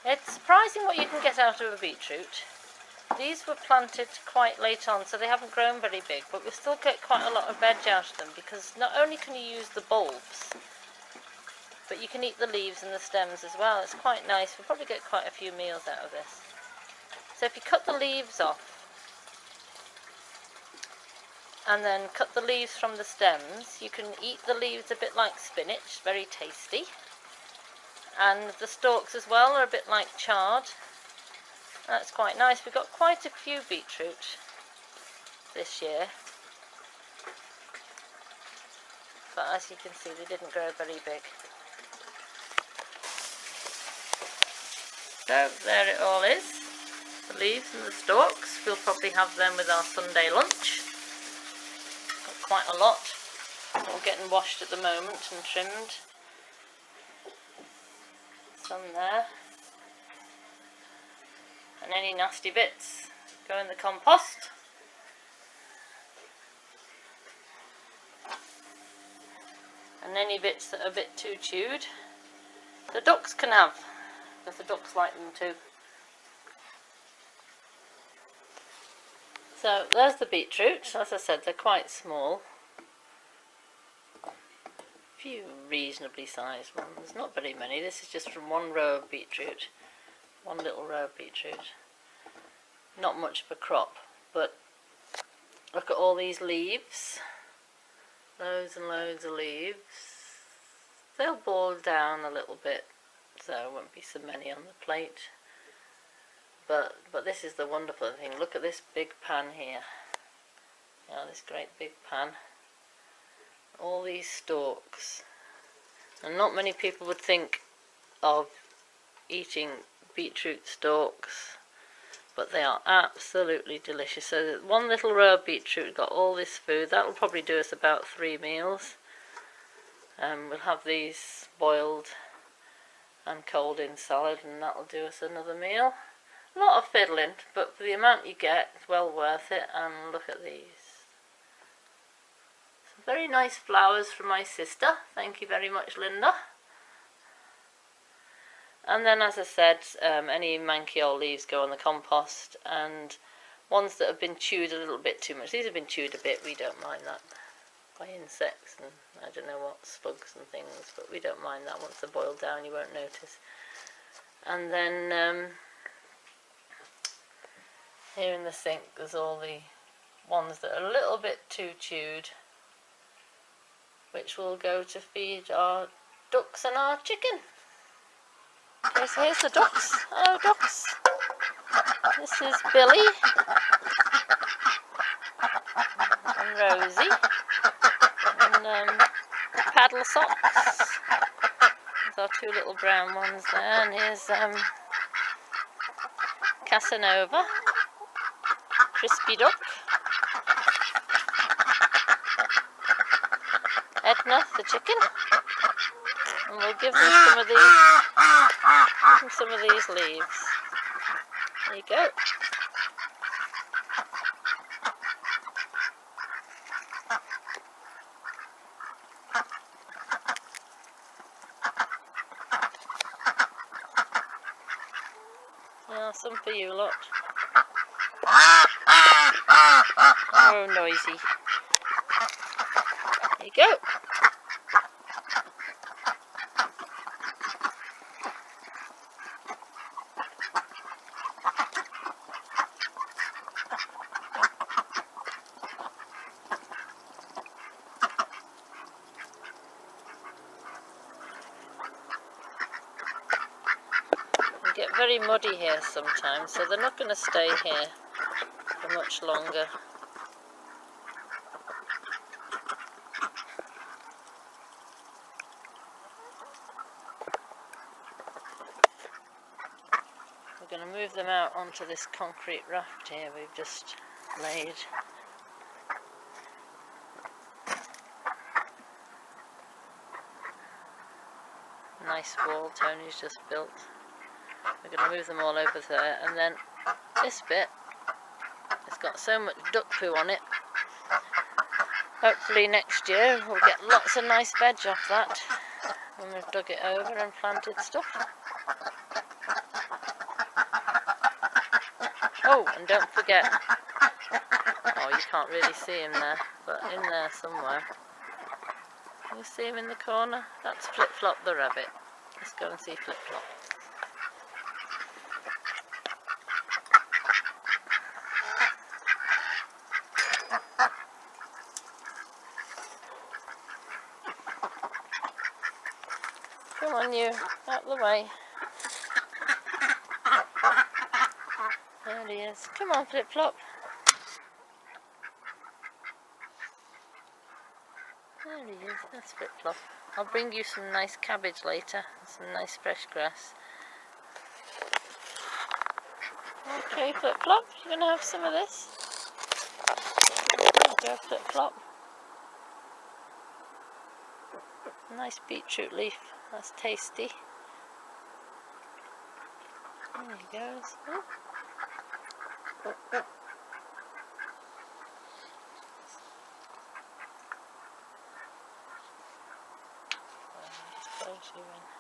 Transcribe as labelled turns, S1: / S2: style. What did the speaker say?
S1: It's surprising what you can get out of a beetroot. These were planted quite late on, so they haven't grown very big, but we still get quite a lot of veg out of them, because not only can you use the bulbs, but you can eat the leaves and the stems as well. It's quite nice. We'll probably get quite a few meals out of this. So if you cut the leaves off, and then cut the leaves from the stems, you can eat the leaves a bit like spinach, very tasty. And the stalks as well are a bit like chard. That's quite nice. We've got quite a few beetroot this year. But as you can see, they didn't grow very big. So there it all is. The leaves and the stalks. We'll probably have them with our Sunday lunch. Got quite a lot. All getting washed at the moment and trimmed. Some there. And any nasty bits go in the compost. And any bits that are a bit too chewed, the ducks can have, because the ducks like them too. So there's the beetroot. As I said, they're quite small. A few reasonably sized ones, not very many. This is just from one row of beetroot. One little row of beetroot. Not much of a crop, but look at all these leaves. Loads and loads of leaves. They'll boil down a little bit, so there won't be so many on the plate. But this is the wonderful thing. Look at this big pan here. You know, this great big pan. All these stalks. And not many people would think of eating beetroot stalks, but they are absolutely delicious. So one little row of beetroot got all this food. That will probably do us about 3 meals. We'll have these boiled and cold in salad, and that will do us another meal. A lot of fiddling, but for the amount you get, it's well worth it. And look at these. Some very nice flowers from my sister. Thank you very much, Linda. And then, as I said, any manky old leaves go on the compost, and ones that have been chewed a little bit too much. These have been chewed a bit, we don't mind that, by insects and I don't know what, slugs and things, but we don't mind that. Once they're boiled down, you won't notice. And then here in the sink, there's all the ones that are a little bit too chewed, which will go to feed our ducks and our chicken. Okay, so here's the ducks. Hello, ducks. This is Billy and Rosie and Paddle Socks. There's our 2 little brown ones there, and here's Casanova, Crispy Duck, Edna the chicken, and we'll give them some of these leaves. There you go. Yeah, some for you lot. Oh, noisy. There you go. Get very muddy here sometimes, so they're not going to stay here for much longer. We're going to move them out onto this concrete raft here we've just laid. Nice wall Tony's just built. We're going to move them all over there, and then this bit has got so much duck poo on it. Hopefully next year we'll get lots of nice veg off that when we've dug it over and planted stuff. Oh, and don't forget, oh, you can't really see him there, but in there somewhere. Can you see him in the corner? That's Flip Flop the rabbit. Let's go and see Flip Flop. Come on you, out the way. There he is. Come on Flip Flop. There he is, that's Flip Flop. I'll bring you some nice cabbage later, some nice fresh grass. Okay Flip Flop, you gonna have some of this? There you go Flip Flop. Nice beetroot leaf, that's tasty. There he goes. Oh. Close you in.